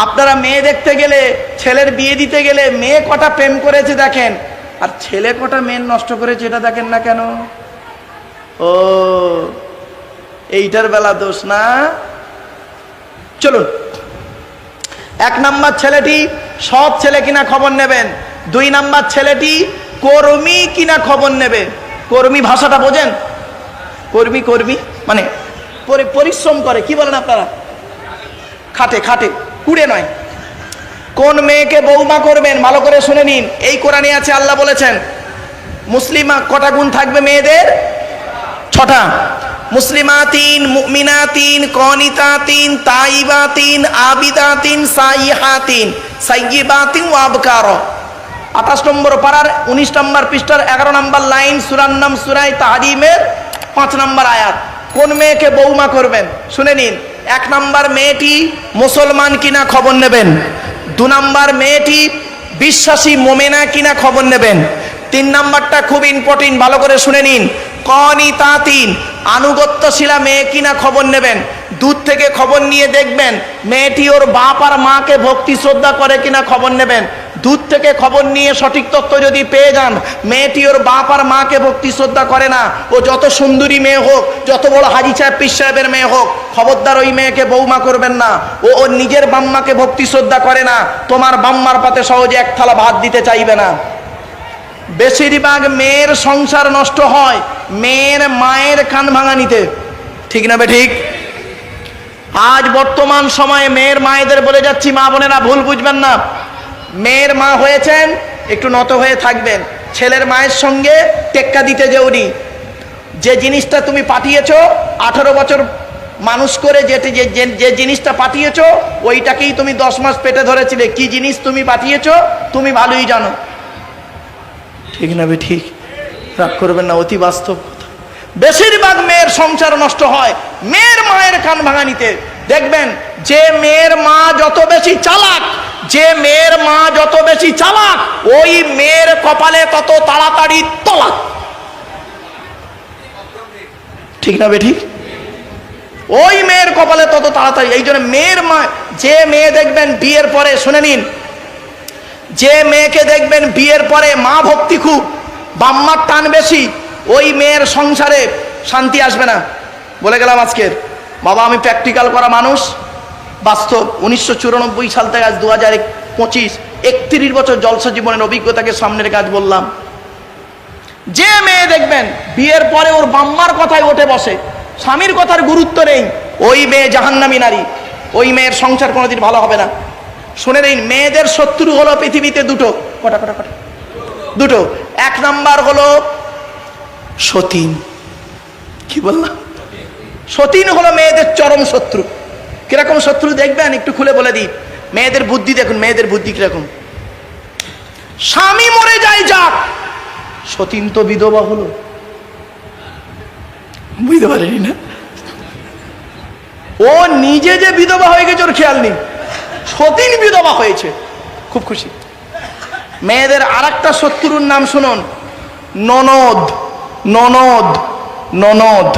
আপনারা মেয়ে দেখতে গেলে, ছেলের বিয়ে দিতে গেলে মেয়ে কটা প্রেম করেছে দেখেন, আর ছেলে কটা মেয়ে নষ্ট করেছে এটা দেখেন না কেন? ও, এইটার বেলা দোষ না। চলুন, 1 নাম্বার ছেলেটি সৎ ছেলে কিনা খবর নেবেন। 2 নাম্বার ছেলেটি কর্মী কিনা খবর নেবেন। কর্মী ভাষাটা বোঝেন? কর্মী, কর্মী মানে পরিশ্রম করে, কি বলেন আপনারা? খাটে, খাটে, কুড়ে নয়। কোন মেয়েকে বৌমা করবেন ভালো করে শুনে নিন। এই কোরআনে আছে, আল্লাহ বলেছেন মুসলিমা কটা গুণ থাকবে মেয়েদের? 6টা। মুসলিমাতিন, মুমিনাতিন, কনিতাতিন, তাইবাতিন, আবিদাতিন, সাইহাতিন, সাইয়্যিবাতিন ওয়া আবকার। 28 নম্বর পারার 19 নম্বর পৃষ্ঠার 11 নম্বর লাইন, সূরার নাম সূরা তাহরিমের 5 নম্বর আয়াত। কোন মেয়েকে বৌমা করবেন শুনে নিন। 1 নম্বর মেয়েটি মুসলমান কিনা খবর নেবেন। 2 নম্বর মেয়েটি বিশ্বাসী মোমেনা কিনা খবর নেবেন। 3 নম্বরটা খুব ইম্পর্টেন্ট, ভালো করে শুনে নিন। কনিতাতিন, আনুগত্যশীলা মেয়ে কিনা খবর নেবেন। দূর থেকে খবর নিয়ে দেখবেন মেয়েটি ওর বাপ আর মাকে ভক্তি শ্রদ্ধা করে কিনা খবর নেবেন। দূর থেকে খবর নিয়ে সঠিক তথ্য যদি পেয়ে যান মেয়েটি ওর বাপ আর মাকে ভক্তি শ্রদ্ধা করে না, ও যত সুন্দরী মেয়ে হোক, যত বড় হাজি সাহেব পীর সাহেবের মেয়ে হোক, খবরদার ওই মেয়েকে বৌমা করবেন না। ও ওর নিজের বাম্মাকে ভক্তি শ্রদ্ধা করে না, তোমার বাম্মার পাতে সহজে 1 থালা ভাত দিতে চাইবে না। বেশিরভাগ মেয়ের সংসার নষ্ট হয় মেয়ের মায়ের কান ভাঙানিতে, ঠিক না বে ঠিক? আজ বর্তমান সময়ে মেয়ের মায়েদের বলে যাচ্ছি, মা বোনেরা ভুল বুঝবেন না। মেয়ের মা হয়েছেন, একটু নত হয়ে থাকবেন। ছেলের মায়ের সঙ্গে টেক্কা দিতে যেওনি। যে জিনিসটা তুমি পাঠিয়েছো 18 বছর মানুষ করে, যে জিনিসটা পাঠিয়েছো ওইটাকেই তুমি 10 মাস পেটে ধরেছিলে। কি জিনিস তুমি পাঠিয়েছো তুমি ভালোই জানো, ঠিক না বে ঠিক? রাগ করবেন না, অতি বাস্তব কথা। বেশিরভাগ মেয়ের সংসার নষ্ট হয় মেয়ের মায়ের কান ভাঙানিতে। দেখবেন যে মেয়ের মা যত বেশি চালাক, যে মেয়ের মা যত বেশি চালাক, ওই মেয়ের কপালে তত তাড়াতাড়ি তলাক, ঠিক না বে ঠিক? ওই মেয়ের কপালে তত তাড়াতাড়ি। এই জন্য মেয়ের মা, যে মেয়ে দেখবেন বিয়ের পরে, শুনে নিন, যে মেয়েকে দেখবেন বিয়ের পরে মা ভক্তি খুব, বাম্মার টান বেশি, ওই মেয়ের সংসারে শান্তি আসবে না। বলে গেলাম আজকের বাবা, আমি প্র্যাকটিক্যাল করা মানুষ, বাস্তব। 1994 সাল থেকে আজ 2025, 31 বছর জলসা জীবনের অভিজ্ঞতাকে সামনের কাজ বললাম। যে মেয়ে দেখবেন বিয়ের পরে ওর বাম্মার কথায় ওঠে বসে, স্বামীর কথার গুরুত্ব নেই, ওই মেয়ে জাহান্নামী নারী। ওই মেয়ের সংসার কোনোদিন ভালো হবে না। শুনে নিন, মেয়েদের শত্রু হলো পৃথিবীতে দুটো। কটা কটা কটা? দুটো। 1 নাম্বার হলো সতীন। কি বললাম? সতীন হলো মেয়েদের চরম শত্রু। কিরকম শত্রু দেখবেন একটু খুলে বলে দিই। মেয়েদের বুদ্ধি দেখুন, মেয়েদের বুদ্ধি কিরকম। স্বামী মরে যায় যাক, সতীন তো বিধবা হলো। বুঝতে পারেনি না? ও নিজে যে বিধবা হয়ে গেছে ওর খেয়াল নেই, সতীন বিধবা হয়েছে, খুব খুশি। মেয়েদের আরেকটা শত্রুর নাম শুনুন, ননদ। ননদ, ননদ।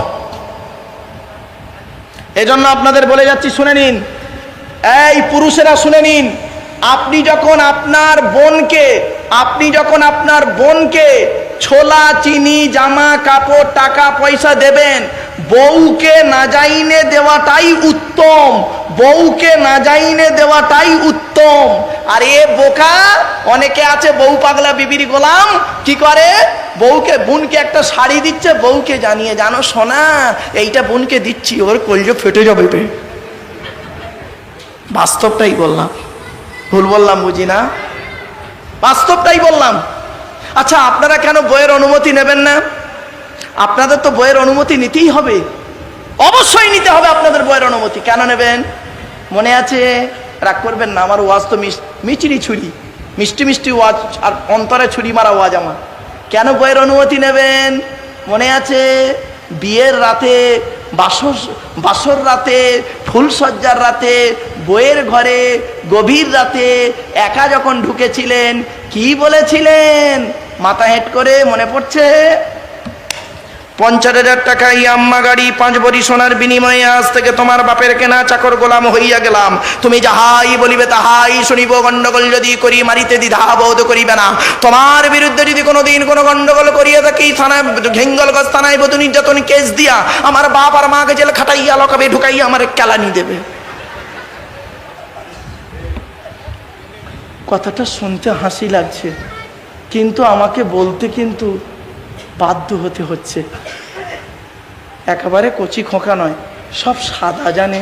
এজন্য আপনাদের বলে যাচ্ছি, শুনে নিন, এই পুরুষেরা শুনে নিন, আপনি যখন আপনার বোনকে ছোলা, চিনি, জামা কাপড়, টাকা পয়সা দেবেন, বউকে না যাইনে দেওয়াটাই উত্তম, বউকে না যাইনে দেওয়াটাই উত্তম। আর এ বোকা অনেকে আছে, বউ পাগলা বিবির গোলাম, কি করে, বউকে, বোনকে একটা শাড়ি দিচ্ছে, বউকে জানিয়ে, জানো সোনা এইটা বোনকে দিচ্ছি, ওর কলজে ফেটে যাবে। বাস্তবটাই বললাম, ভুল বললাম বুঝি না? বাস্তবটাই বললাম। আচ্ছা, আপনারা কেন বইয়ের অনুমতি নেবেন না? আপনাদের তো বইয়ের অনুমতি নিতেই হবে, অবশ্যই নিতে হবে আপনাদের বইয়ের অনুমতি। কেন নেবেন? মনে আছে? রাগ করবেন না, আমার ওয়াজ তো মিচিরি ছুরি, মিষ্টি মিষ্টি ওয়াজ, আর অন্তরে ছুরি মারা ওয়াজ আমার। কেন বইয়ের অনুমতি নেবেন? মনে আছে? বিয়ের রাতে, বাসর রাতে, ফুলসজ্জার রাতে, বইয়ের ঘরে গভীর রাতে একা যখন ঢুকেছিলেন, কি বলেছিলেন? মাথা হেঁট করে মনে পড়ছে? 50,000 টাকা ইয়াম্মা গাড়ি 5 ভরি সোনার বিনিময়ে আজ থেকে তোমার বাপের কেনা চাকর গোলাম হইয়া গেলাম। তুমি যাহাই বলিবে তাহাই শুনিব। গন্ডগোল যদি করি মারিতে দ্বিধা বোধ করিবে না। তোমার বিরুদ্ধে যদি কোনোদিন কোনো গন্ডগোল করিয়া থাকি থানায় ঘেঙ্গলগঞ্জ থানায় বধূ নির্যাতন কেস দিয়া আমার বাপ আর মাকে জেল খাটাইয়া লকাবে ঢুকাইয়া আমার কেলানি দেবে। কথাটা শুনতে হাসি লাগছে, কিন্তু আমাকে বলতে কিন্তু বাধ্য হতে হচ্ছে। একেবারে কচি খোকা নয়, সব সাদা জানে,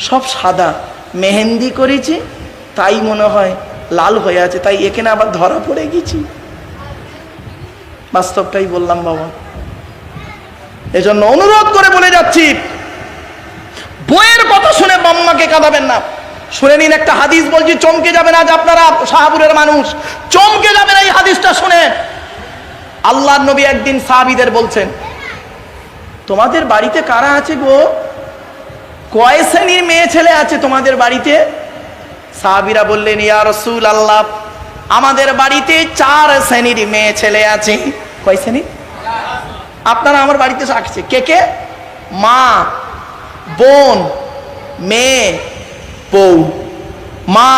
সব সাদা। মেহেন্দি করেছি তাই মনে হয় লাল হয়ে আছে, তাই এখানে আবার ধরা পড়ে গেছি। বাস্তবটাই বললাম বাবা। এজন্য অনুরোধ করে বলে যাচ্ছি, বইয়ের কথা শুনে বাম্মাকে কাঁদাবেন না। শুনে নিন একটা হাদিস বলছি, চমকে যাবেন। আজ আপনারা শাহপুরের মানুষ চমকে যাবেন এই হাদিসটা শুনে। আল্লাহর নবী একদিন সাহাবীদের বলছেন, তোমাদের বাড়িতে কারা আছে গো? কয় শ্রেণীর মেয়ে ছেলে আছে তোমাদের বাড়িতে? সাহাবীরা বললেন, ইয়া রাসূলুল্লাহ, আমাদের বাড়িতে 4 শ্রেণীর মেয়ে ছেলে আছে। কয় শ্রেণী? আপনারা আমার বাড়িতে আসছে কে কে? মা, বোন, মেয়ে, বউ। মা,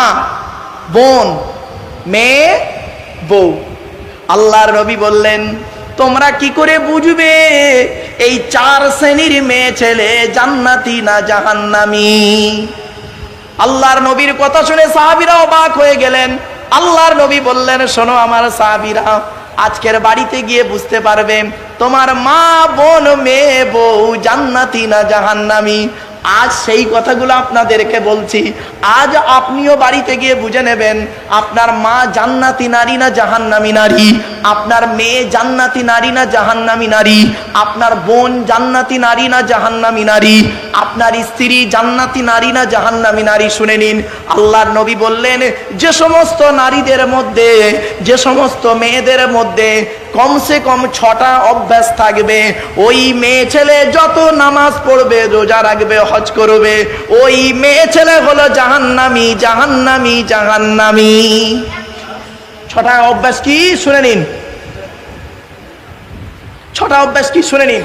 বোন, মেয়ে, বউ। আল্লাহর নবী বললেন, তোমরা কি করে বুঝবে এই 4 শ্রেণীর মেয়ে ছেলে জান্নাতি না জাহান্নামী? আল্লাহর নবীর কথা শুনে সাহাবীরা অবাক হয়ে গেলেন। আল্লাহর নবী বললেন, শোনো আমার সাহাবীরা, আজকের বাড়িতে গিয়ে বুঝতে পারবে তোমার মা, বোন, মেয়ে, বউ জান্নাতি না জাহান্নামী। আজ সেই কথাগুলো আপনাদেরকে বলছি। আজ আপনিও বাড়িতে গিয়ে বুঝে নেবেন আপনার মা জান্নাতি নারী না জাহান্নামী নারী, আপনার মেয়ে জান্নাতি নারী না জাহান্নামী নারী, আপনার বোন জান্নাতি নারী না জাহান্নামী নারী, আপনার স্ত্রী জান্নাতি নারী না জাহান্নামী নারী। শুনে নিন, আল্লাহর নবী বললেন, যে সমস্ত নারীদের মধ্যে, যে সমস্ত মেয়েদের মধ্যে কমসে কম 6টা অভ্যাস থাকবে, ওই মেয়ে ছেলে যত নামাজ পড়বে, রোজা রাখবে, হজ করবে, ওই মেয়ে ছেলে হলো জাহান্নামী, জাহান্নামী, জাহান্নামী। 6টা অভ্যাস কি শুনে নিন, 6টা অভ্যাস কি শুনে নিন।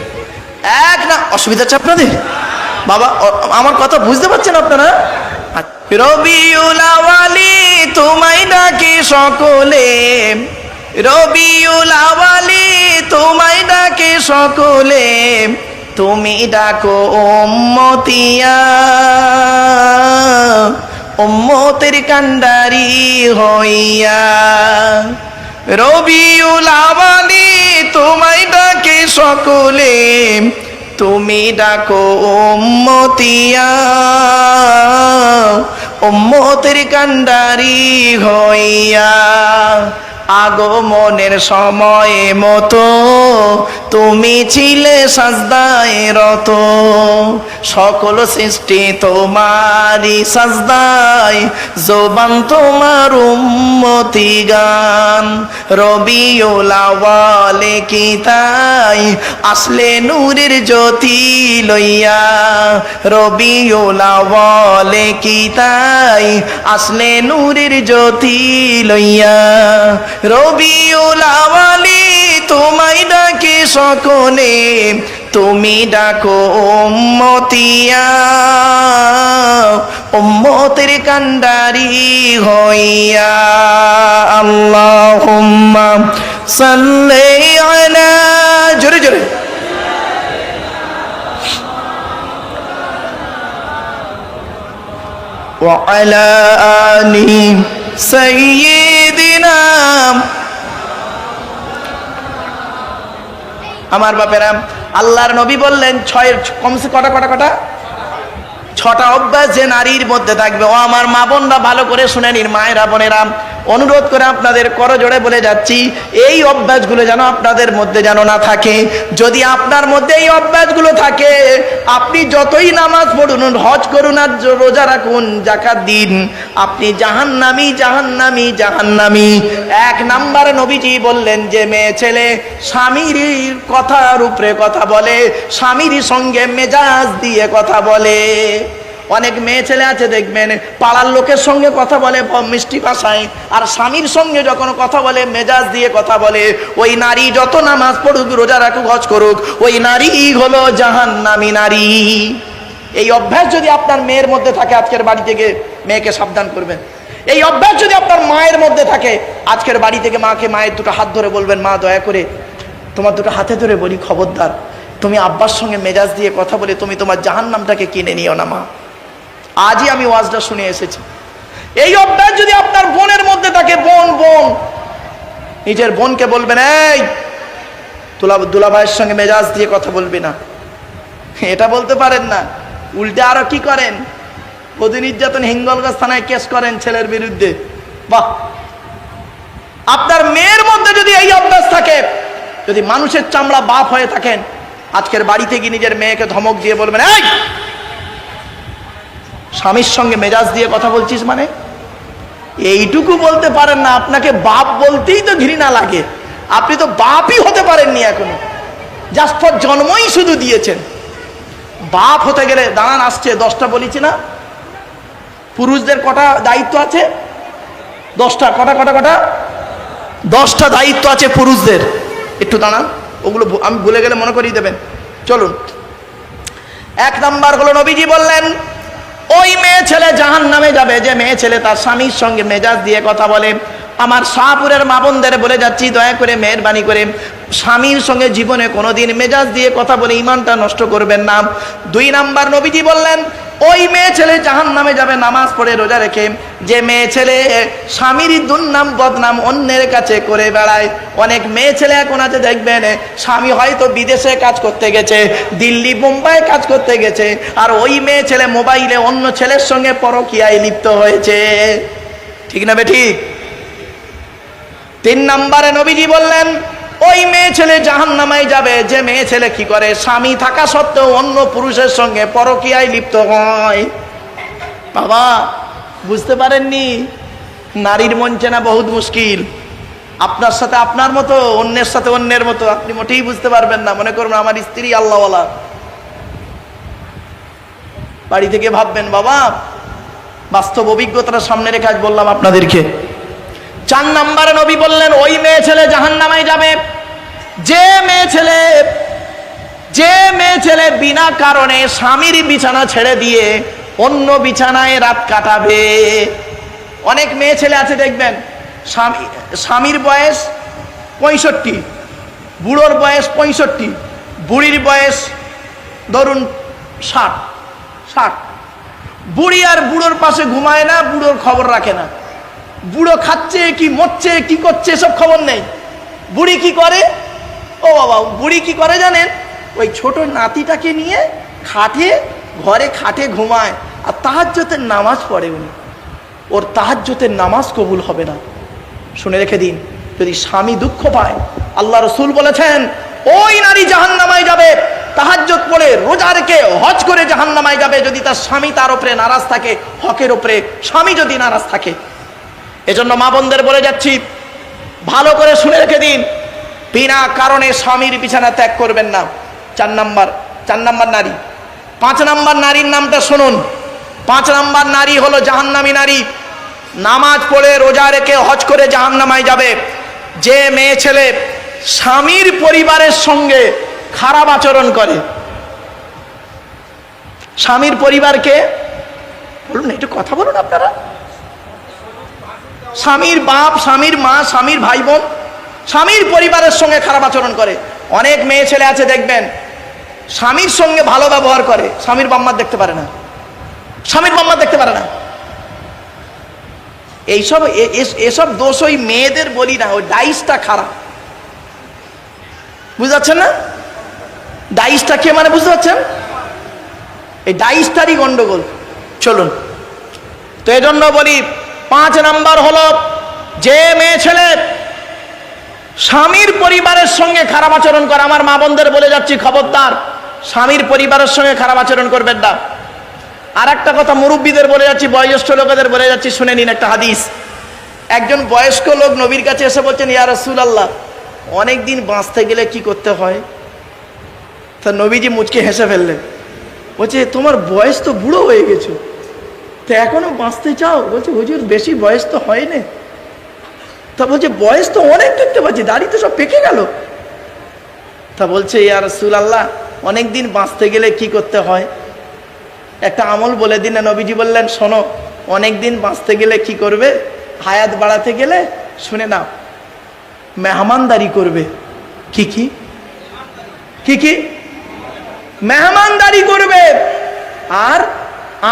এক না, অসুবিধা হচ্ছে আপনাদের বাবা? আমার কথা বুঝতে পারছেন আপনারা? রবিউল আওয়ালি তোমায় ডাকে সকলে, রবিউল আওয়ালি তোমায় ডাকে সকলে, তুমি ডাকো উম্মতিয়া, উম্মতের কান্ডারি হইয়া। রবিউল আওয়ালি তোমায় ডাকে সকলে, তুমি ডাকো উম্মতিয়া, উম্মতের কান্ডারি হইয়া। আগমনের সময় মতো তুমি ছিলে সাজদায় রত, সকল সৃষ্টি তোমারই সাজদায়, জবান তোমার উম্মতি গান। রবিউল আওয়ালে কি তাই আসলে নূরের জ্যোতি লইয়া, রবিউল আওয়ালে কি তাই আসলে নূরের জ্যোতি লইয়া। রবিউল আওয়ালি তোমায় ডাকে সকলে, তুমি ডাকো উম্মতিয়া, উম্মতের কান্ডারি হইয়া। আল্লাহুম্মা সাল্লি আলা, জোরে জোরে, ওয়া আলা আলি সাইয়্যিদিনা। আমার বাপেরা, আল্লাহর নবী বললেন, কমসে কটা 6টা অভ্যাস যে নারীর মধ্যে থাকবে। ও আমার মা বোনরা ভালো করে শুনে নিন, মায়েরা বোনেরা, অনুরোধ করে আপনাদের করজোড়ে বলে যাচ্ছি, এই অভ্যাসগুলো যেন আপনাদের মধ্যে যেন না থাকে। যদি আপনার মধ্যে এই অভ্যাসগুলো থাকে, আপনি যতই নামাজ পড়ুন, হজ করুন আর রোজা রাখুন, যাকাত দিন, আপনি জাহান্নামী, জাহান্নামী, জাহান্নামী। 1 নাম্বারে নবীজি বললেন, যে মেয়ে ছেলে স্বামীর কথার উপরে কথা বলে, স্বামীর সঙ্গে মেজাজ দিয়ে কথা বলে, অনেক মেয়ে ছেলে আছে দেখবেন পাড়ার লোকের সঙ্গে কথা বলে মিষ্টি ভাষায়, আর স্বামীর সঙ্গে যখন কথা বলে মেজাজ দিয়ে কথা বলে। ওই নারী যত নামাজ পড়ুক, রোজা রাখুক, হজ করুক, ওই নারী হলো জাহান্নামী নারী। এই অভ্যাস যদি আপনার মেয়ের মধ্যে থাকে, আজকের বাড়ি থেকে মেয়েকে সাবধান করবেন। এই অভ্যাস যদি আপনার মায়ের মধ্যে থাকে, আজকের বাড়ি থেকে মাকে, মায়ের দুটো হাত ধরে বলবেন, মা দয়া করে তোমার দুটো হাতে ধরে বলি, খবরদার তুমি আব্বার সঙ্গে মেজাজ দিয়ে কথা বলে তুমি তোমার জাহান্নামটাকে কিনে নিও না মা। আজই আমি ওয়াজটা শুনে এসেছি। এই অভ্যাস যদি আপনার বোনের মধ্যে থাকে, বোন নিজের বোনকে বলবেন, এই দুলাভাইয়ের সঙ্গে মেজাজ দিয়ে কথা বলবি না, এটা বলতে পারেন না। উল্টে আরো কি করেন, বধূ নির্যাতন হিঙ্গলগঞ্জ থানায় কেস করেন ছেলের বিরুদ্ধে। বাহ! আপনার মেয়ের মধ্যে যদি এই অভ্যাস থাকে, যদি মানুষের চামড়া বাপ হয়ে থাকেন, আজকের বাড়িতে গিয়ে নিজের মেয়েকে ধমক দিয়ে বলবেন, এই স্বামীর সঙ্গে মেজাজ দিয়ে কথা বলছিস মানে? এইটুকু বলতে পারেন না, আপনাকে বাপ বলতেই তো ঘৃণা লাগে। আপনি তো বাপই হতে পারেননি এখনো, জাস্ট জন্মই শুধু দিয়েছেন। বাপ হতে গেলে, দাঁড়ান আসছে 10টা বলেছি না, পুরুষদের কটা দায়িত্ব আছে? 10টা। কটা 10টা দায়িত্ব আছে পুরুষদের। একটু দাঁড়ান, ওগুলো আমি ভুলে গেলে মনে করিয়ে দেবেন। চলুন, 1 নাম্বার হলো নবীজি বললেন, ওই মেয়ে ছেলে জাহান্নামে যাবে যে মেয়ে ছেলে তার স্বামীর সঙ্গে মেজাজ দিয়ে কথা বলে। আমার শাহপুরের মা বোনদের বলে যাচ্ছি, দয়া করে মেহেরবানি করে স্বামীর সঙ্গে জীবনে কোনোদিন মেজাজ দিয়ে কথা বলে ইমানটা নষ্ট করবেন না। 2 নাম্বার নবীজি বললেন, ওই মেয়ে ছেলে জাহান্নামে যাবে নামাজ পড়ে রোজা রেখে যে মেয়ে ছেলে স্বামীর দুর্নাম বদনাম অন্যের কাছে করে বেড়ায়। অনেক মেয়ে ছেলে এখন আছে দেখবেন, স্বামী হয়তো বিদেশে কাজ করতে গেছে, দিল্লি মুম্বাই কাজ করতে গেছে, আর ওই মেয়ে ছেলে মোবাইলে অন্য ছেলের সঙ্গে পরকীয়ায় লিপ্ত হয়েছে। ঠিক না বেঠিক? 3 নম্বরে নবীজি বললেন, ওই মেয়ে ছেলে জাহান্নামায় যাবে যে মেয়ে ছেলে কি করে, স্বামী থাকা সত্ত্বেও অন্য পুরুষের সঙ্গে পরকীয়ায় লিপ্ত হয়। বাবা, বুঝতে পারেননি? নারীর মন চেনা বহুত মুশকিল। আপনার সাথে আপনার মতো, অন্যের সাথে অন্যের মতো, আপনি মোটেই বুঝতে পারবেন না। মনে করবেন আমার স্ত্রী আল্লাহওয়ালা, বাড়ি থেকে ভাববেন। বাবা, বাস্তব অভিজ্ঞতাটা সামনে রেখে আজ বললাম আপনাদেরকে। 4 নম্বরে নবী বললেন, ওই মেয়ে ছেলে জাহান্নামে যাবে যে মেয়ে ছেলে বিনা কারণে স্বামীর বিছানা ছেড়ে দিয়ে অন্য বিছানায় রাত কাটাবে। অনেক মেয়ে ছেলে আছে দেখবেন, স্বামীর বয়স 65, বুড়োর বয়স 65, বুড়ির বয়স ধরুন 60। বুড়ি আর বুড়োর পাশে ঘুমায় না, বুড়োর খবর রাখে না। বুড়ো খাচ্ছে কি মরছে কি করছে সব খবর নেই। বুড়ি কি করে? ও বাবা, বুড়ি কি করে জানেন? ওই ছোট নাতিটাকে নিয়ে ঘরে খাটে ঘুমায়, আর তাহাজ্জুদের নামাজ পড়ে উনি। ওর তাহাজ্জুদের নামাজ কবুল হবে না। শুনে রেখে দিন, যদি স্বামী দুঃখ পায়, আল্লাহ রসুল বলেছেন ওই নারী জাহান্নামায় যাবে। তাহাজ্জুদ পড়ে রোজা রেখে হজ করে জাহান্নামায় যাবে যদি তার স্বামী তার উপরে নারাজ থাকে, হকের উপরে স্বামী যদি নারাজ থাকে। এজন্য মা বোনদের বলে যাচ্ছি, ভালো করে শুনে রেখে দিন, বিনা কারণে স্বামীর বিছানা ত্যাগ করবেন না। 4 নাম্বার নারী। 5 নাম্বার নারীর নামটা শুনুন। 5 নাম্বার নারী হলো জাহান্নামী নারী। নামাজ পড়ে রোজা রেখে হজ করে জাহান্নামায় যাবে যে মেয়ে ছেলে স্বামীর পরিবারের সঙ্গে খারাপ আচরণ করে। স্বামীর পরিবারকে বলুন, একটু কথা বলুন আপনারা। স্বামীর বাপ, স্বামীর মা, স্বামীর ভাই বোন, স্বামীর পরিবারের সঙ্গে খারাপ আচরণ করে। অনেক মেয়ে ছেলে আছে দেখবেন, স্বামীর সঙ্গে ভালো ব্যবহার করে, স্বামীর বাম্মা দেখতে পারে না, স্বামীর বাম্মা দেখতে পারে না। এসব দোষ ওই মেয়েদের বলি না, ওই ডাইসটা খারাপ। বুঝতে পারছেন না? ডাইসটা কে মানে বুঝতে পারছেন? এই ডাইসটারই গন্ডগোল। চলুন, তো এজন্য বলি 5 নাম্বার হলো যে মেয়ে ছেলে স্বামীর পরিবারের সঙ্গে খারাপ আচরণ করে। আমার মা বোনদের বলে যাচ্ছি, খবরদার, স্বামীর পরিবারের সঙ্গে খারাপ আচরণ করবেন না। আর একটা কথা মুরব্বীদের বলে যাচ্ছি, বয়োজ্যেষ্ঠ লোকেদের বলে যাচ্ছি, শুনে নিন একটা হাদিস। একজন বয়স্ক লোক নবীর কাছে এসে বলছেন, ইয়া রাসূলুল্লাহ, অনেক দিন বাঁচতে গেলে কি করতে হয়? তা নবীজি মুচকে হেসে ফেললেন। বলছে তোমার বয়স তো বুড়ো হয়ে গেছো, তো এখনো বাঁচতে চাও? বলছে হুজুর বেশি বয়স তো হয়নি। তা বলছে বয়স তো অনেক দেখতে পাচ্ছি, দাড়ি তো সব পেকে গেল। তা বলছে ইয়া রাসূলুল্লাহ, অনেক দিন বাঁচতে গেলে কি করতে হয়? একটা আমল বলে দিন না। নবীজি বললেন শোনো, অনেক দিন বাঁচতে গেলে কি করবে? হায়াত বাড়াতে গেলে শুনে নাও, মেহমানদারি করবে। কি কি কি কি? মেহমানদারি করবে, আর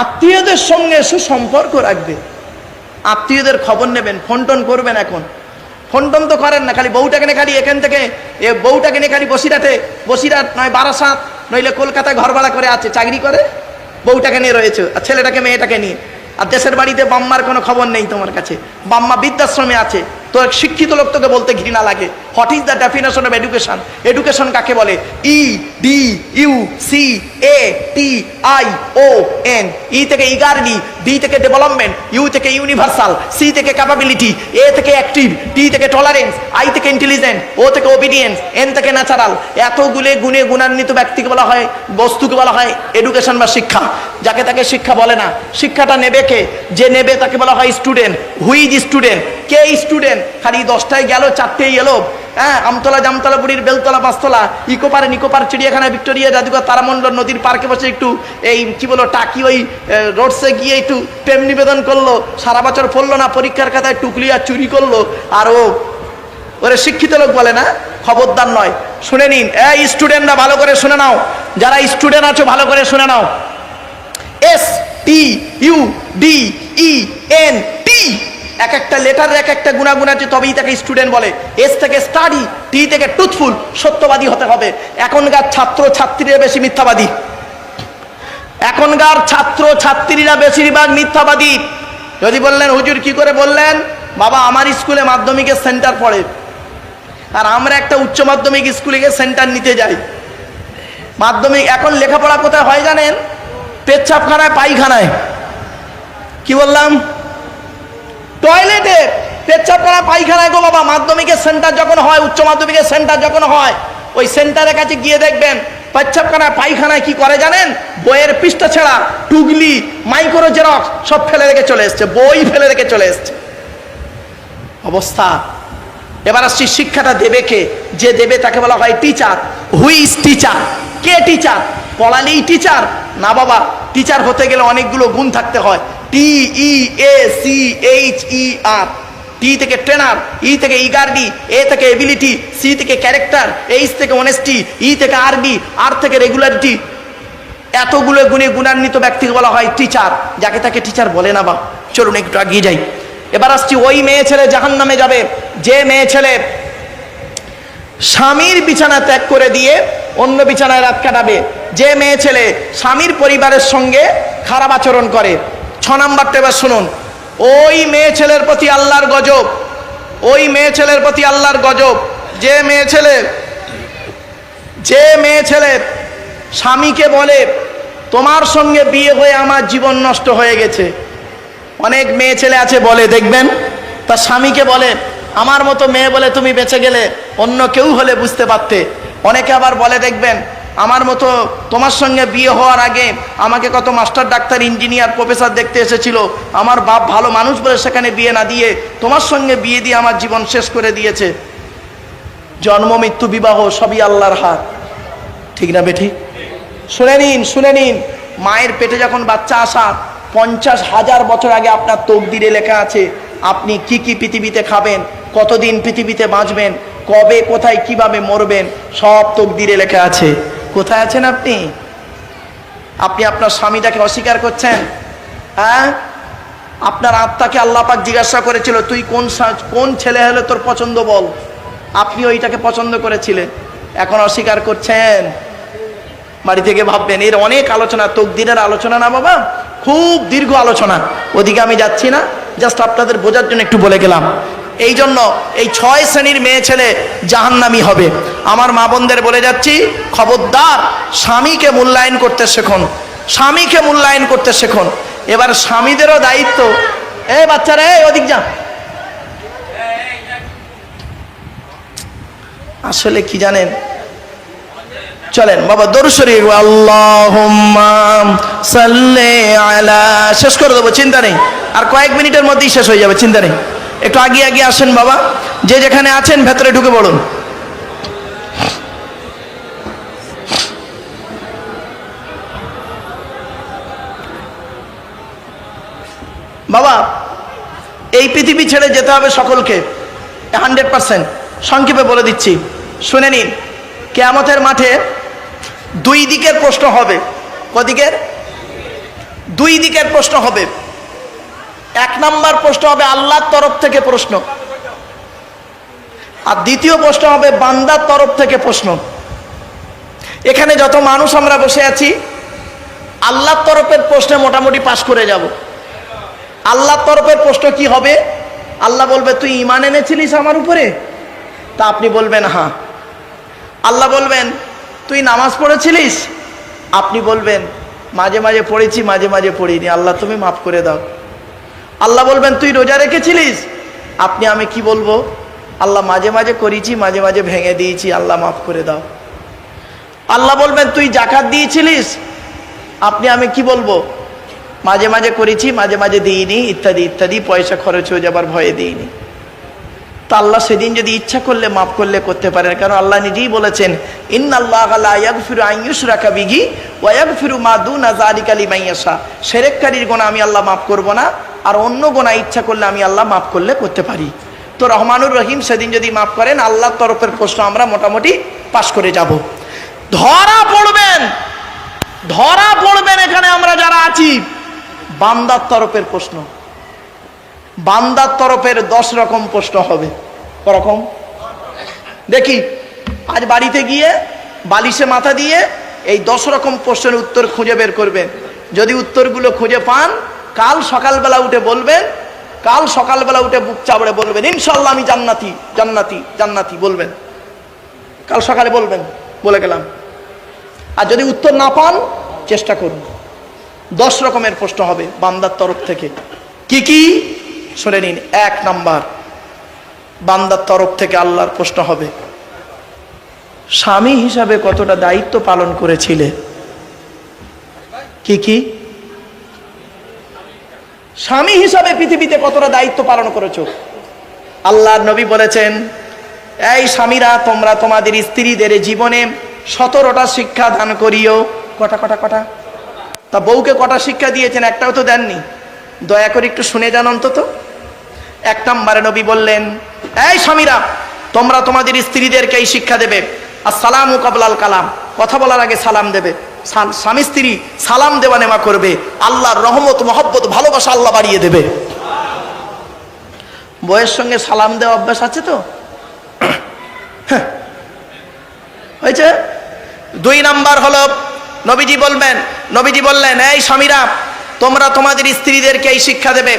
আত্মীয়দের সঙ্গে সুসম্পর্ক রাখবে। আত্মীয়দের খবর নেবেন, ফোন টোন করবেন। এখন ফোন টোন তো করেন না, খালি বউটাকে নিয়ে খালি এখান থেকে বউটাকে নিয়ে খালি বসিরহাট নয় বারাসাত নইলে কলকাতায় ঘর ভাড়া করে আছে, চাকরি করে, বউটাকে নিয়ে রয়েছে, আর ছেলেটাকে মেয়েটাকে নিয়ে। আর দেশের বাড়িতে বাম্মার কোনো খবর নেই তোমার কাছে, বাম্মা বৃদ্ধাশ্রমে আছে। তো এক শিক্ষিত লোক তোকে বলতে ঘৃণা লাগে, what is the definition of education? Education কাকে বলে? EDUCATION। ই থেকে ইগারলি, ডি থেকে ডেভেলপমেন্ট, ইউ থেকে ইউনিভার্সাল, সি থেকে ক্যাপাবিলিটি, এ থেকে অ্যাক্টিভ, টি থেকে টলারেন্স, আই থেকে ইন্টেলিজেন্ট, ও থেকে ওবিডিয়েন্স, এন থেকে ন্যাচারাল। এতগুলো গুণে গুণান্বিত ব্যক্তিকে বলা হয়, বস্তুকে বলা হয় এডুকেশন বা শিক্ষা। যাকে তাকে শিক্ষা বলে না। শিক্ষাটা নেবে কে? যে নেবে তাকে বলা হয় স্টুডেন্ট। Who is student? কে স্টুডেন্ট? খালি 10টায় গেল 4টেই এলো, হ্যাঁ, আমতলা জামতলা বুড়ির বেলতলা পাঁচতলা, ইকোপারে নিকোপার, চিড়িয়াখানা, ভিক্টোরিয়া জাদুঘর, তারামণ্ডল, নদীর পার্কে বসে একটু এই কি বলো টাকি ওই রোডসে গিয়ে একটু প্রেম নিবেদন করলো, সারা বছর পড়লো না, পরীক্ষার খাতায় টুকলি আর চুরি করলো, আর ওরে শিক্ষিত লোক বলে না। খবরদার নয়, শুনে নিন। এই স্টুডেন্টরা ভালো করে শুনে নাও, যারা স্টুডেন্ট আছো ভালো করে শুনে নাও। STUDENT, এক একটা লেটারের এক একটা গুণাগুণ আছে, তবেই তাকে স্টুডেন্ট বলে। এস থেকে স্টাডি, টি থেকে ট্রুথফুল, সত্যবাদী হতে হবে। এখনকার ছাত্র ছাত্রীরা বেশি মিথ্যাবাদী, এখনকার ছাত্র ছাত্রীরা বেশিরভাগ মিথ্যাবাদী। যদি বললেন হুজুর কি করে বললেন? বাবা আমার স্কুলে মাধ্যমিকের সেন্টার পড়ে, আর আমরা একটা উচ্চ মাধ্যমিক স্কুলে গিয়ে সেন্টার নিতে যাই। মাধ্যমিক এখন লেখাপড়া কোথায় হয় জানেন? পেচ্ছাপখানায়, পায়খানায়। কি বললাম? টয়লেটে, পেচ্ছাপখানা, পায়খানায় গো বাবা। মাধ্যমিকের সেন্টার যখন হয়, উচ্চ মাধ্যমিকের সেন্টার যখন হয়, ওই সেন্টারের কাছে গিয়ে দেখবেন পেচ্ছাপখানা পায়খানায় কি করে জানেন? বইয়ের পৃষ্ঠা ছেঁড়া, টুগলি, মাইক্রো জেরক্স সব ফেলে রেখে চলে এসছে, বই ফেলে রেখে চলে এসছে। অবস্থা। এবার আসছি শিক্ষাটা দেবে কে? যে দেবে তাকে বলা হয় টিচার। Who is teacher? কে টিচার? পড়ালেই টিচার না বাবা। টিচার হতে গেলে অনেকগুলো গুণ থাকতে হয়। TEACHER, টি থেকে ট্রেনার, ই থেকে ইগারডি, এ থেকে এবিলিটি, সি থেকে ক্যারেক্টার, এইচ থেকে অনেস্টি, ই থেকে আরবি, আর থেকে রেগুলারিটি। এতগুলো গুণে গুণান্বিত ব্যক্তিকে বলা হয় টিচার, যাকে তাকে টিচার বলে না বা। চলুন একটু এগিয়ে যাই। এবার আসছি ওই মেয়ে ছেলে জাহান্নামে যাবে যে মেয়ে ছেলে স্বামীর বিছানা ত্যাগ করে দিয়ে অন্য বিছানায় রাত কাটাবে, যে মেয়ে ছেলে স্বামীর পরিবারের সঙ্গে খারাপ আচরণ করে। 6 নাম্বারটা এবার শুনুন। ওই মেয়ে ছেলের প্রতি আল্লাহর গজব, ওই মেয়ে ছেলের প্রতি আল্লাহর গজব। যে মেয়ে ছেলে স্বামীকে বলে তোমার সঙ্গে বিয়ে হয়ে আমার জীবন নষ্ট হয়ে গেছে। অনেক মেয়ে ছেলে আছে বলে, দেখবেন তার স্বামীকে বলে আমার মতো মেয়ে বলে তুমি বেঁচে গেলে, অন্য কেউ হলে বুঝতে পারতে। অনেকে আবার বলে দেখবেন আমার মতো তোমার সঙ্গে বিয়ে হওয়ার আগে আমাকে কত মাস্টার, ডাক্তার, ইঞ্জিনিয়ার, প্রফেসর দেখতে এসেছিল, আমার বাপ ভালো মানুষ বলে সেখানে বিয়ে না দিয়ে তোমার সঙ্গে বিয়ে দিয়ে আমার জীবন শেষ করে দিয়েছে। জন্ম মৃত্যু বিবাহ সবই আল্লাহর হাত, ঠিক না বেঠিক? শুনে নিন। মায়ের পেটে যখন বাচ্চা আসা 50,000 বছর আগে আপনার তকদিরে লেখা আছে আপনি কি কি পৃথিবীতে খাবেন, কতদিন পৃথিবীতে বাঁচবেন, কবে কোথায় কিভাবে মরবেন, সব তকদিরে লেখা আছে। কোথায় আছেন আপনি? আপনি আপনার স্বামীটাকে অস্বীকার করছেন। হ্যাঁ, আপনার আত্মাকে আল্লাহ পাক জিজ্ঞাসা করেছিল তুই কোন ছেলে হলে তোর পছন্দ বল, আপনি ওইটাকে পছন্দ করেছিলেন, এখন অস্বীকার করছেন। বাড়ি থেকে ভাববেন। এর অনেক আলোচনা, তকদিরের আলোচনা না বাবা, খুব দীর্ঘ আলোচনা, ওদিকে আমি যাচ্ছি না, জাস্ট আপনাদের বোঝার জন্য একটু বলে গেলাম। এই জন্য এই 6 শ্রেণীর মেয়ে ছেলে জাহান্নামী হবে। আমার মা বোনদের বলে যাচ্ছি, খবরদার স্বামীকে মূল্যায়ন করতে শেখুন, স্বামীকে মূল্যায়ন করতে শেখুন। এবার স্বামীদেরও দায়িত্ব, এই বাচ্চারা এই ওদিক যা। আসলে কি জানেন, চলেন বাবা দরুদ শরীফ, আল্লাহুম্মা সাল্লি আলা, শেষ করে দেবো, চিন্তা নেই, আর কয়েক মিনিটের মধ্যেই শেষ হয়ে যাবে, চিন্তা নেই। একটু আগিয়ে আগিয়ে আসেন বাবা, যে যেখানে আছেন ভেতরে ঢুকে পড়ুন। বাবা এই পৃথিবী ছেড়ে যেতে হবে সকলকে, 100%। সংক্ষেপে বলে দিচ্ছি, শুনে নিন। কিয়ামতের মাঠে দুই দিকের প্রশ্ন হবে। কদিকের? দুই দিকের প্রশ্ন হবে। এক নাম্বার প্রশ্ন হবে আল্লাহর তরফ থেকে প্রশ্ন, আর দ্বিতীয় প্রশ্ন হবে বান্দার তরফ থেকে প্রশ্ন। এখানে যত মানুষ আমরা বসে আছি, আল্লাহর তরফের প্রশ্নে মোটামুটি পাশ করে যাব। আল্লাহর তরফের প্রশ্ন কি হবে? আল্লাহ বলবে তুই ঈমান এনেছিলিস আমার উপরে? তা আপনি বলবেন হ্যাঁ। আল্লাহ বলবেন তুই নামাজ পড়েছিলিস? আপনি বলবেন মাঝে মাঝে পড়েছি, মাঝে মাঝে পড়িনি, আল্লাহ তুমি মাফ করে দাও। আল্লাহ বলবেন তুই রোজা রেখেছিলিস? আপনি আমি কি বলবো? আল্লাহ মাঝে মাঝে করেছি, মাঝে মাঝে ভেঙে দিয়েছি, আল্লাহ মাফ করে দাও। আল্লাহ বলবেন তুই জাকাত দিয়েছিলিস? আপনি আমি কি বলবো? মাঝে মাঝে করেছি, মাঝে মাঝে দিইনি, ইত্যাদি ইত্যাদি, পয়সা খরচ হয়ে যাবার ভয়ে দিইনি। তা আল্লাহ সেদিন যদি ইচ্ছা করলে মাফ করলে করতে পারেন, কারণ আল্লাহ নিজেই বলেছেন ইন্নাল্লাহা লা ইয়াগফিরু আন ইউশরাকা বিহি ওয়া ইয়াগফিরু মা দুনা যালিকা লিমান ইয়াশা। শিরককারীর গুনাহ আমি আল্লাহ মাফ করব না, আর অন্য গুনাহ ইচ্ছা করলে আমি আল্লাহ মাফ করলে করতে পারি। তো রহমানুর রহিম সেদিন যদি মাফ করেন, আল্লাহর তরফের প্রশ্ন আমরা মোটামুটি পাশ করে যাব। ধরা পড়বেন এখানে আমরা যারা আছি, বান্দার তরফের প্রশ্ন। বান্দার তরফের 10 রকম প্রশ্ন হবে। করকম দেখি, আজ বাড়িতে গিয়ে বালিশে মাথা দিয়ে এই 10 রকম প্রশ্নের উত্তর খুঁজে বের করবেন। যদি উত্তরগুলো খুঁজে পান, কাল সকালবেলা উঠে বলবেন, কাল সকালবেলা উঠে বুক চাপড়ে বলবেন ইনশাআল্লাহ আমি জান্নাতি জান্নাতি জান্নাতি বলবেন। কাল সকালে বলবেন, বলে গেলাম। আর যদি উত্তর না পান, চেষ্টা করুন। 10 রকমের প্রশ্ন হবে বান্দার তরফ থেকে। কি কি শুনে নিন। 1 নাম্বার, বান্দার তরফ থেকে আল্লাহর প্রশ্ন হবে স্বামী হিসাবে কতটা দায়িত্ব পালন করেছিলে। কি কি? স্বামী হিসাবে পৃথিবীতে কতটা দায়িত্ব পালন করেছো। আল্লাহর নবী বলেছেন, এই স্বামীরা তোমরা তোমাদের স্ত্রীদের জীবনে 17টা শিক্ষা দান করিও। কটা কটা কটা? তা বউকে কটা শিক্ষা দিয়েছেন? একটাও তো দেননি। দয়া করে একটু শুনে যান অন্তত। 1 নম্বরে নবী বললেন, এই স্বামীরা তোমরা তোমাদের স্ত্রীদেরকে এই শিক্ষা দেবে, আসসালামু কাবলাল কালাম, কথা বলার আগে সালাম দেবে। স্বামী স্ত্রী সালাম দেওয়া নেওয়া করবে, আল্লাহর রহমত মহব্বত ভালোবাসা আল্লাহ বাড়িয়ে দেবে। বউয়ের সঙ্গে সালাম দেওয়া অভ্যাস আছে তো? হয়েছে। 2 নাম্বার হলো নবীজি বললেন, এই স্বামীরা তোমরা তোমাদের স্ত্রীদেরকে এই শিক্ষা দেবে,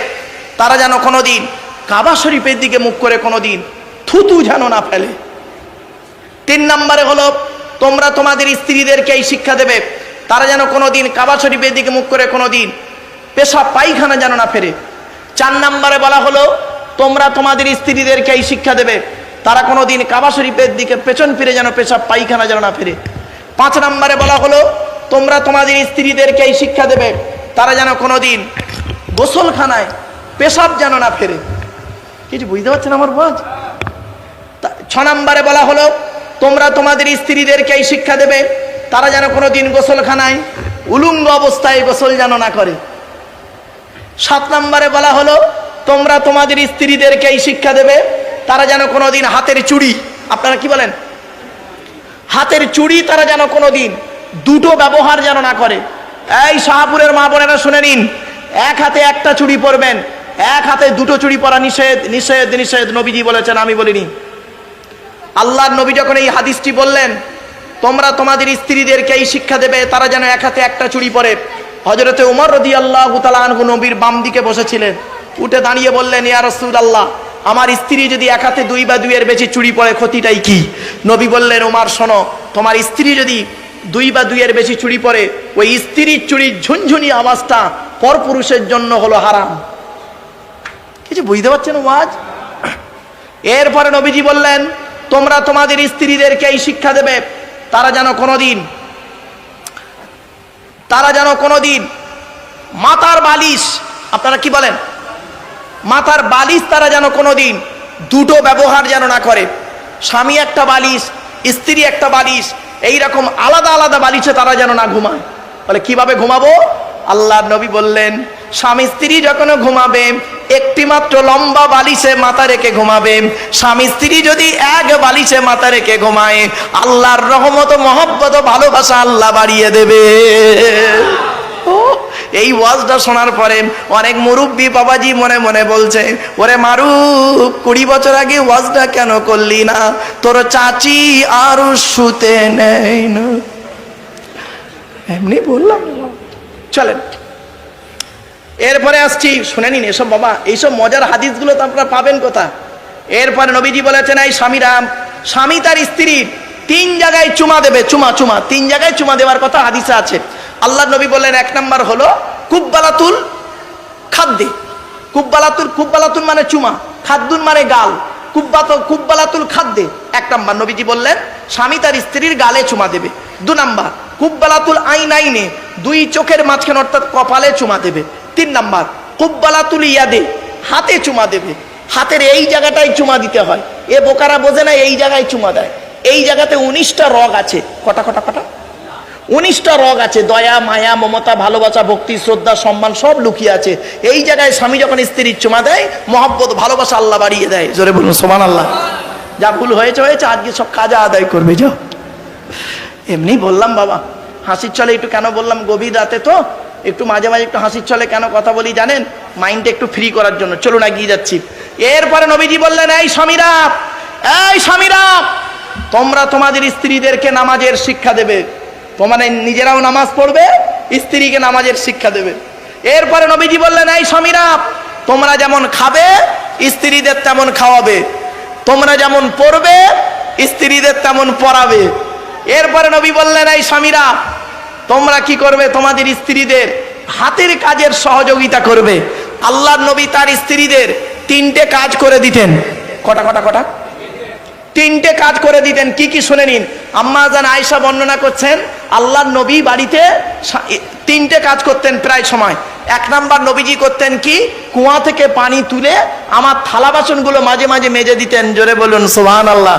তারা যেন কোনোদিন কাবা শরীফের দিকে মুখ করে কোনোদিন থুতু যেন না ফেলে। 3 নম্বরে হলো তোমরা তোমাদের স্ত্রীদেরকে এই শিক্ষা দেবে, তারা যেন কোনোদিন কাবা শরীফের দিকে মুখ করে কোনোদিন পেশাব পায়খানা যেন না ফেরে। 4 নম্বরে বলা হলো তোমরা তোমাদের স্ত্রীদেরকে এই শিক্ষা দেবে, তারা কোনোদিন কাবা শরীফের দিকে পেছন ফিরে যেন পেশাব পায়খানা যেন না ফেরে। 5 নম্বরে বলা হলো তোমরা তোমাদের স্ত্রীদেরকে এই শিক্ষা দেবে, তারা যেন কোনোদিন গোসলখানায় পেশাব যেন না ফেরে। কিছু বুঝতে পারছেন আমার ওয়াজ? 6 নম্বরে বলা হলো তোমরা তোমাদের স্ত্রীদেরকে এই শিক্ষা দেবে, তারা যেন কোনোদিন গোসলখানায় উলঙ্গ অবস্থায় গোসল যেন না করে। 7 নম্বরে বলা হলো তোমরা তোমাদের স্ত্রীদেরকে এই শিক্ষা দেবে, তারা যেন কোনোদিন হাতের চুড়ি, আপনারা কি বলেন, হাতের চুড়ি তারা যেন কোনোদিন দুটো ব্যবহার যেন না করে। এই শাহপুরের মা বোনেরা শুনে নিন, এক হাতে একটা চুড়ি পরবেন, এক হাতে দুটো চুড়ি পরা নিষেধ নিষেধ নিষেধ। নবীজি বলেছেন, আমি বলিনি। আল্লাহর নবী যখন এই হাদিসটি বললেন তোমরা তোমাদের স্ত্রীদেরকে এই শিক্ষা দেবে, তারা যেন এক হাতে একটা চুড়ি পরে, হযরতে ওমর রাদিয়াল্লাহু তাআলা আনহু নবীর বাম দিকে বসেছিলেন, উঠে দাঁড়িয়ে বললেন, ইয়া রাসূলুল্লাহ, আমার স্ত্রী যদি এক হাতে 2 বা 2 এর বেশি চুড়ি পরে ক্ষতিটাই কি? নবী বললেন, ওমর শোনো, তোমার স্ত্রী যদি 2 বা 2 এর বেশি চুড়ি পরে, ওই স্ত্রীর চুড়ির ঝুনঝুনি আওয়াজটা পরপুরুষের জন্য হলো হারাম। কিছু বুঝতে পারছেন ওয়াজ? এরপরে নবীজি বললেন তোমরা তোমাদের স্ত্রীদেরকে এই শিক্ষা দেবে, তারা যেন কোনোদিন মাথার বালিশ, আপনারা কি বলেন, মাথার বালিশ তারা যেন কোনোদিন দুটো ব্যবহার যেন না করে। স্বামী একটা বালিশ, স্ত্রী একটা বালিশ, এইরকম আলাদা আলাদা বালিশে তারা যেন না ঘুমায়। বলে কিভাবে ঘুমাবো? আল্লাহর নবী বললেন, স্বামী স্ত্রী যখন ঘুমাবে একটি মাত্র লম্বা বালিশে মাথা রেখে ঘুমাবে। স্বামী স্ত্রী যদি এক বালিশে মাথা রেখে ঘুমায়, আল্লাহর রহমত, মহব্বত, ভালোবাসা আল্লাহ বাড়িয়ে দেবে। এই ওয়াজটা শোনার পরে অনেক মুরব্বী বাবাজি মনে মনে বলছে, ওরে মারুফ, 20 বছর আগে ওয়াজটা কেন করলি না? তোর চাচি আর শুতে নেই না। এমনি বললাম। চলেন এরপরে আসছি, শুনে নিন এসব বাবা, এইসব মজার হাদিসগুলো তো আপনারা পাবেন কোথা? এরপরে নবীজি বলেছেন, এই স্বামী তার স্ত্রীর 3 জায়গায় চুমা দেবে। চুমা 3 জায়গায় চুমা দেওয়ার কথা হাদিসে আছে। আল্লাহ নবী বললেন, 1 নাম্বার হলো কুব্বালাতুল খাদ্দে। কুব্বালাতুল মানে চুমা, খাদ্দুন মানে গাল, কুব্বালাতুল খাদ্দে। 1 নাম্বার নবীজি বললেন স্বামী তার স্ত্রীর গালে চুমা দেবে। 2 নাম্বার কুব্বালাতুল আইনাইনে, 2 চোখের মাঝখানে অর্থাৎ কপালে চুমা দেবে। 3 নাম্বার কুব্বালাতুল ইয়াদে, হাতে চুমা দেবে। হাতের এই জায়গাটায় চুমা দিতে হয়। এ বোকারা বোঝে না, এই জায়গায় চুমা দেয়। এই জায়গাতে 19টা রগ আছে। কটা 19টা রগ আছে। দয়া, মায়া, মমতা, ভালোবাসা, ভক্তি, শ্রদ্ধা, সম্মান সব লুকিয়ে আছে। এই জায়গায় স্বামী যখন স্ত্রীর চুমা দেয়, মহব্বত, ভালোবাসা আল্লাহ বাড়িয়ে দেয়। জোরে বলুন সুবহানাল্লাহ। যা ভুল হয়েছে, আজকে সব কাজা আদায় করবে। যাও, এমনি বললাম বাবা, হাসির চলে একটু কেন বললাম, গভীর রাতে তো একটু মাঝে মাঝে একটু হাসির চলে কেন কথা বলি জানেন? মাইন্ডটা একটু ফ্রি করার জন্য। চলুন এগিয়ে যাচ্ছি। এরপরে নবীজি বললেন, এই স্বামীরা, তোমরা তোমাদের স্ত্রীদেরকে নামাজের শিক্ষা দেবে। তোমরা নিজেরাও নামাজ পড়বে, স্ত্রীকে নামাজের শিক্ষা দেবে। এরপরে নবীজি বললেন, এই স্বামীরা, তোমরা যেমন খাবে স্ত্রীদের তেমন খাওয়াবে, তোমরা যেমন পড়বে স্ত্রীদের তেমন পড়াবে। এরপরে নবী বললেন, এই স্বামীরা, তোমরা কি করবে? তোমাদের স্ত্রীদের হাতের কাজের সহযোগিতা করবে। আল্লাহর নবী তার স্ত্রীদের 3টে কাজ করে দিতেন। কটা 3টে কাজ করে দিতেন। কি কি শুনে নিন। আম্মা জান আয়েশা বর্ণনা করছেন, আল্লাহর নবী বাড়িতে 3টে কাজ করতেন প্রায় সময়। 1 নাম্বার নবীজি করতেন কি, কুয়া থেকে পানি তুলে আমার থালা বাসনগুলো মাঝে মাঝে মেজে দিতেন। জোরে বলুন সুবহানাল্লাহ।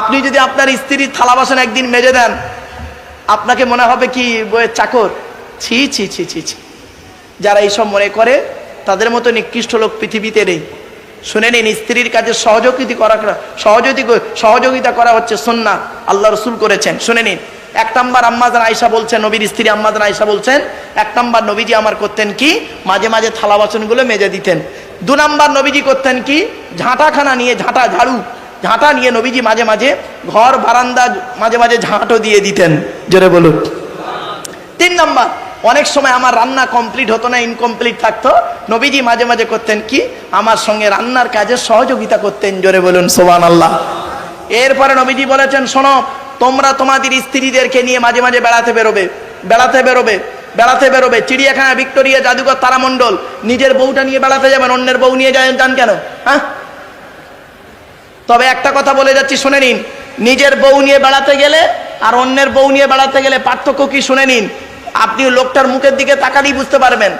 আপনি যদি আপনার স্ত্রীর থালা বাসন একদিন মেজে দেন, আপনাকে মনে হবে কি বইয়ের চাকর? ছি ছি ছি ছি ছি। যারা এইসব মনে করে তাদের মতো নিকৃষ্ট লোক পৃথিবীতে নেই। শুনে নিন, স্ত্রীর কাজে সহযোগিতা করা হচ্ছে সুন্নাহ, আল্লাহ রসুল করেছেন। শুনে নিন, 1 নাম্বার আম্মা জান আয়েশা বলছেন, নবীর স্ত্রী আম্মা জান আয়েশা বলছেন, 1 নাম্বার নবীজি আমার করতেন কি, মাঝে মাঝে থালা বাসনগুলো মেজে দিতেন। 2 নাম্বার নবীজি করতেন কি, ঝাঁটাখানা নিয়ে, ঝাঁটা নিয়ে নবীজি মাঝে মাঝে ঘর বারান্দা মাঝে মাঝে ঝাঁটও দিয়ে দিতেন। জোরে বলুন। 3 নাম্বার, অনেক সময় আমার রান্না কমপ্লিট হতো না, ইনকমপ্লিট থাকতো, নবীজি মাঝে মাঝে করতেন কি, আমার সঙ্গে রান্নার কাজে সহযোগিতা করতেন। জোরে বলুন সুবহানাল্লাহ। এরপরে নবীজি বলেছেন, শোনো, তোমরা তোমাদের স্ত্রীদেরকে নিয়ে মাঝে মাঝে বেড়াতে বেরোবে। চিড়িয়াখানা, ভিক্টোরিয়া, জাদুঘর, তারামণ্ডল। নিজের বউটা নিয়ে বেড়াতে যাবেন, অন্যের বউ নিয়ে যান কেন? হ্যাঁ, তবে একটা কথা বলে যাচ্ছি, শুনে নিন। নিজের বউ নিয়ে বেড়াতে গেলে আর অন্যের বউ নিয়ে বেড়াতে গেলে পার্থক্য কি শুনে নিন। আপনি লোকটার মুখের দিকে তাকালেই বুঝতে পারবেন।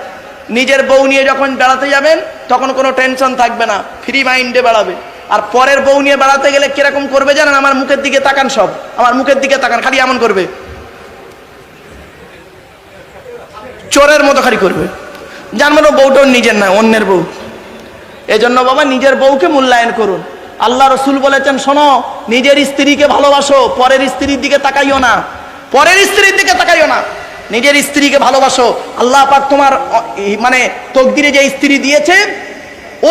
নিজের বউ নিয়ে যখন বেড়াতে যাবেন তখন কোনো টেনশন থাকবে না, ফ্রি মাইন্ডে বেড়াবে। আর পরের বউ নিয়ে বেড়াতে গেলে কিরকম করবে জানেন? আমার মুখের দিকে তাকান, সব আমার মুখের দিকে তাকান, খালি এমন করবে, চোরের মতো খালি করবে। জানবেন বউটাও নিজের না, অন্যের বউ। এজন্য বাবা, নিজের বউকে মূল্যায়ন করুন। আল্লাহ রসুল বলেছেন, শোনো, নিজের স্ত্রীকে ভালোবাসো, পরের স্ত্রীর দিকে তাকাইও না, নিজের স্ত্রীকে ভালোবাসো। আল্লাহ পাক তোমার মানে তকদিরে যে স্ত্রী দিয়েছে,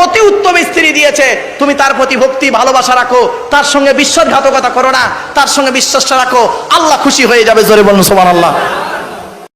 অতি উত্তম স্ত্রী দিয়েছে, তুমি তার প্রতি ভক্তি ভালোবাসা রাখো, তার সঙ্গে বিশ্বাসঘাতকতা করো না, তার সঙ্গে বিশ্বাসটা রাখো, আল্লাহ খুশি হয়ে যাবে। জোরে বলুন সুবহানাল্লাহ।